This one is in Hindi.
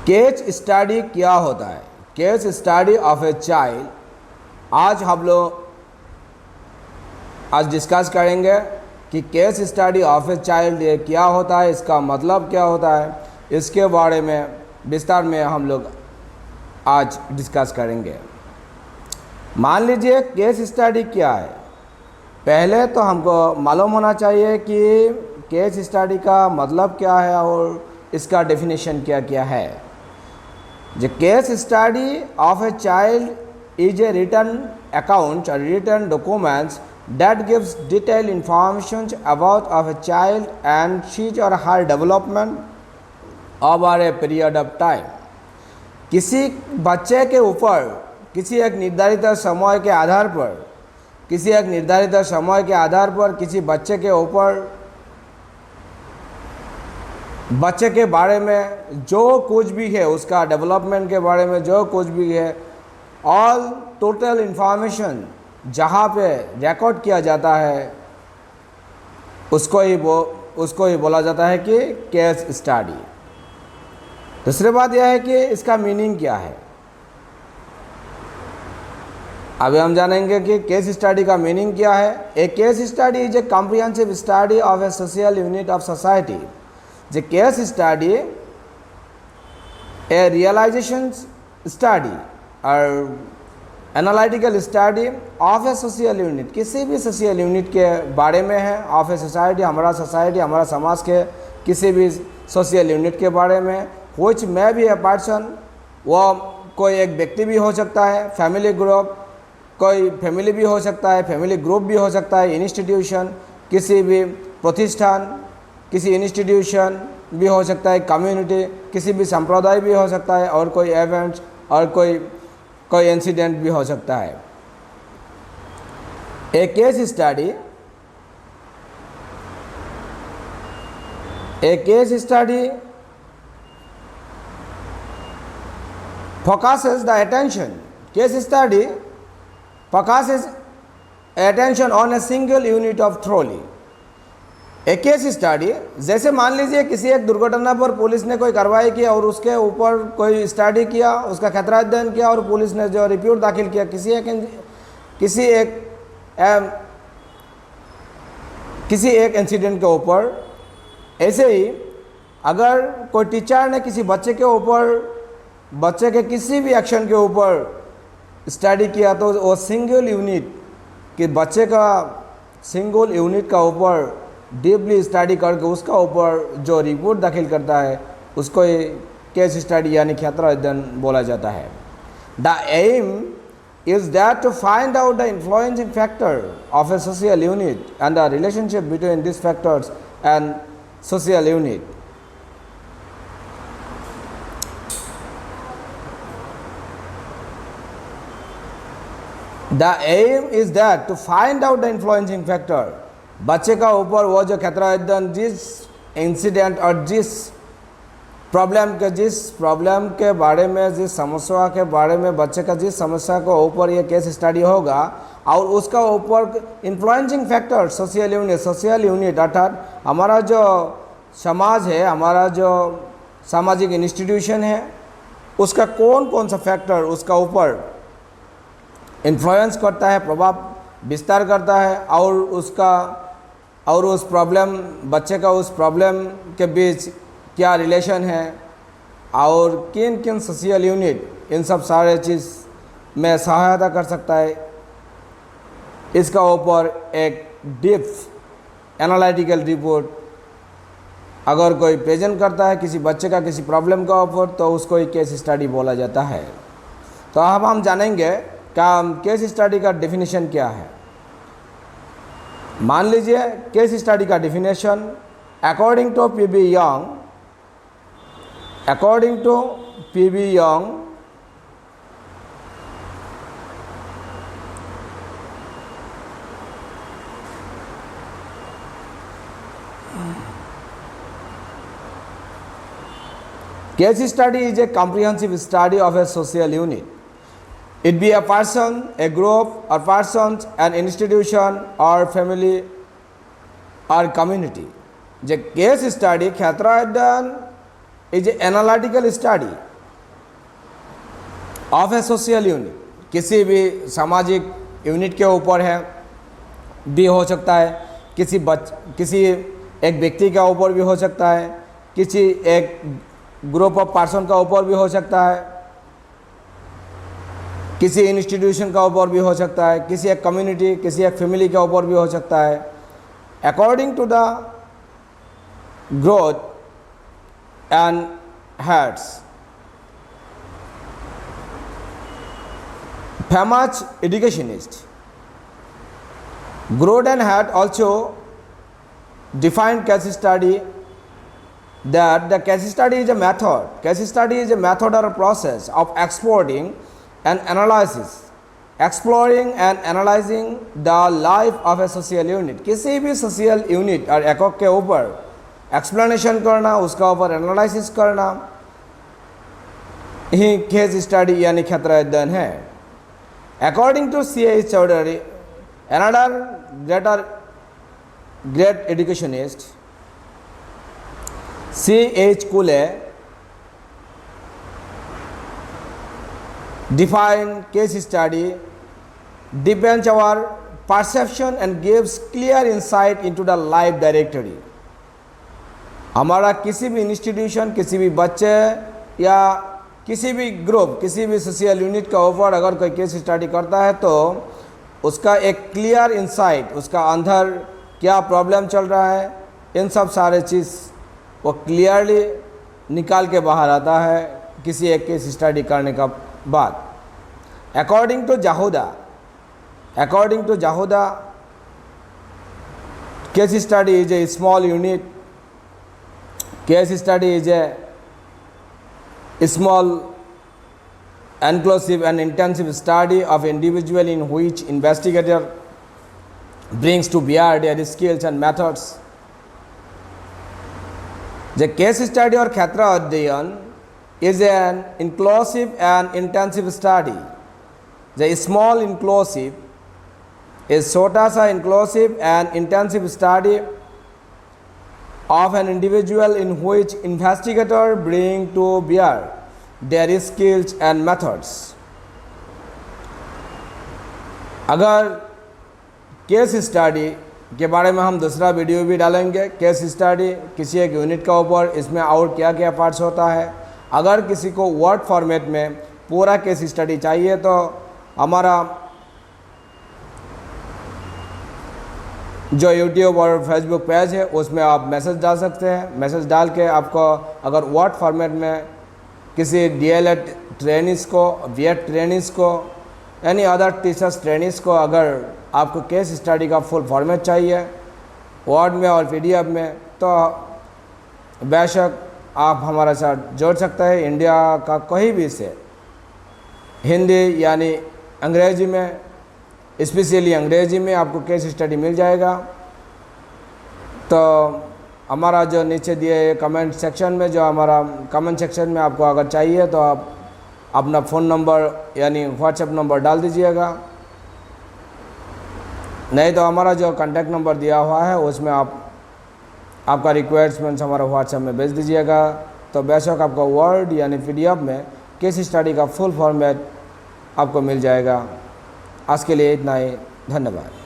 केस स्टडी क्या होता है? Case study of a child आज हम लोग डिस्कस करेंगे कि case study of a child ये क्या होता है, इसका मतलब क्या होता है, इसके बारे में विस्तार में हम लोग आज डिस्कस करेंगे। मान लीजिए केस स्टडी क्या है। पहले तो हमको मालूम होना चाहिए कि केस स्टडी का मतलब क्या है और इसका डेफिनेशन क्या क्या है। The case study of a child is a written account or written documents that gives detailed information about of a child and his or her development over a period of time। किसी बच्चे के ऊपर किसी एक निर्धारित समय के आधार पर किसी बच्चे के ऊपर बच्चे के बारे में जो कुछ भी है, उसका डेवलपमेंट के बारे में जो कुछ भी है, ऑल टोटल इंफॉर्मेशन जहाँ पे रिकॉर्ड किया जाता है उसको ही बोला जाता है कि केस स्टडी। दूसरी बात यह है कि इसका मीनिंग क्या है। अभी हम जानेंगे कि केस स्टडी का मीनिंग क्या है। A case study is a comprehensive study of a social unit of society. The case study, a realization study or analytical study of a social unit, किसी भी सोशल यूनिट के बारे में है। ऑफ ए सोसाइटी, हमारा समाज के किसी भी सोशल यूनिट के बारे में। which may be a person, वो कोई एक व्यक्ति भी हो सकता है, फैमिली ग्रुप, कोई फैमिली भी हो सकता है, फैमिली ग्रुप भी हो सकता है, इंस्टीट्यूशन, किसी भी प्रतिष्ठान, किसी इंस्टीट्यूशन भी हो सकता है, कम्युनिटी, किसी भी संप्रदाय भी हो सकता है, और कोई इवेंट्स और कोई इंसिडेंट भी हो सकता है। A case study focuses the attention. Case study focuses attention on a single unit of thoroughly। एक केस स्टडी, जैसे मान लीजिए किसी एक दुर्घटना पर पुलिस ने कोई कार्रवाई की और उसके ऊपर कोई स्टडी किया, उसका खतरा अध्ययन किया और पुलिस ने जो रिपोर्ट दाखिल किया किसी एक इंसिडेंट के ऊपर। ऐसे ही अगर कोई टीचर ने किसी बच्चे के किसी भी एक्शन के ऊपर स्टडी किया तो वो सिंगल यूनिट का ऊपर डीपली स्टडी करके उसका ऊपर जो रिपोर्ट दाखिल करता है उसको केस स्टडी यानी खतरा अध्ययन बोला जाता है। The aim is that to find out the influencing factor of a social unit and the relationship between this factors and social unit. The aim is that to find out the influencing factor, बच्चे का ऊपर वो जो खतरा अध्ययन, जिस इंसिडेंट और जिस प्रॉब्लम के बारे में, जिस समस्या के बारे में, बच्चे का जिस समस्या को ऊपर ये केस स्टडी होगा और उसका ऊपर इन्फ्लुएंसिंग फैक्टर सोशल यूनिट अर्थात हमारा जो समाज है, हमारा जो सामाजिक इंस्टीट्यूशन है, उसका कौन सा फैक्टर उसका ऊपर इन्फ्लुएंस करता है, प्रभाव विस्तार करता है, और उस प्रॉब्लम, बच्चे का उस प्रॉब्लम के बीच क्या रिलेशन है और किन सोशल यूनिट इन सब सारे चीज़ में सहायता कर सकता है, इसका ऊपर एक डीप एनालिटिकल रिपोर्ट अगर कोई प्रेजेंट करता है किसी बच्चे का किसी प्रॉब्लम का ऊपर, तो उसको ही केस स्टडी बोला जाता है। तो अब हम जानेंगे केस स्टडी का डेफिनेशन क्या है। मान लीजिए केस स्टडी का definition according to P B. Young case study is a comprehensive study of a social unit. It be a person, a group, or persons, an institution, or family, or community। J case study खतरा अध्ययन is analytical study of a social unit, किसी भी सामाजिक यूनिट के ऊपर है भी हो सकता है, किसी एक व्यक्ति के ऊपर भी हो सकता है, किसी एक ग्रुप ऑफ पर्सन का ऊपर भी हो सकता है, किसी इंस्टीट्यूशन का ऊपर भी हो सकता है, किसी एक कम्युनिटी, किसी एक फैमिली के ऊपर भी हो सकता है, according to the growth and heads. famous educationist Grodd and Hatt also defined case study that the case study is a method. Case study is a method or a process of exploring and analyzing the life of a social unit. किसी भी social unit और एकक के ऊपर explanation करना, उसका ऊपर analysis करना ही case study यानी खतरा अध्ययन है। According to C.H. Chowdhury, another great educationist, C.H. Cooley defined case study depends our perception and gives clear insight into the life directory. हमारा किसी भी इंस्टीट्यूशन, किसी भी बच्चे या किसी भी ग्रुप, किसी भी सोशल यूनिट के ऊपर अगर कोई केस स्टडी करता है तो उसका एक क्लियर इंसाइट, उसका अंदर क्या प्रॉब्लम चल रहा है, इन सब सारे चीज़ वो क्लियरली निकाल के बाहर आता है किसी एक केस स्टडी करने का बाद। According to Jahoda case study is a small unit, case study is a small, inclusive and intensive study of individual in which investigator brings to bear their skills and methods. The case study or khatra adhyayan is an inclusive and intensive study. The small inclusive is छोटा सा inclusive and intensive study of an individual in which investigator bring to bear their skills and methods. अगर केस स्टडी के बारे में हम दूसरा वीडियो भी डालेंगे, केस स्टडी किसी एक यूनिट का ऊपर, इसमें और क्या क्या पार्ट्स होता है। अगर किसी को वर्ड फॉर्मेट में पूरा केस स्टडी चाहिए तो हमारा जो यूट्यूब और फेसबुक पेज है उसमें आप मैसेज डाल सकते हैं। मैसेज डाल के आपको अगर वर्ड फॉर्मेट में किसी DLED ट्रेनिस को, बीएड ट्रेनिस को, एनी अदर टीचर्स ट्रेनिस को अगर आपको केस स्टडी का फुल फॉर्मेट चाहिए वर्ड में और PDF में, तो बेशक आप हमारे साथ जोड़ सकते हैं। इंडिया का कोई भी से हिंदी यानी अंग्रेज़ी में, स्पेशली अंग्रेज़ी में आपको केस स्टडी मिल जाएगा। तो हमारा जो नीचे दिए कमेंट सेक्शन में, जो हमारा कमेंट सेक्शन में आपको अगर चाहिए तो आप अपना फ़ोन नंबर यानी व्हाट्सएप नंबर डाल दीजिएगा, नहीं तो हमारा जो कांटेक्ट नंबर दिया हुआ है उसमें आपका रिक्वायरमेंट्स हमारा व्हाट्सएप में भेज दीजिएगा। तो बेशक आपको वर्ड यानी PDF में केस स्टडी का फुल फॉर्मेट आपको मिल जाएगा। आज के लिए इतना ही, धन्यवाद।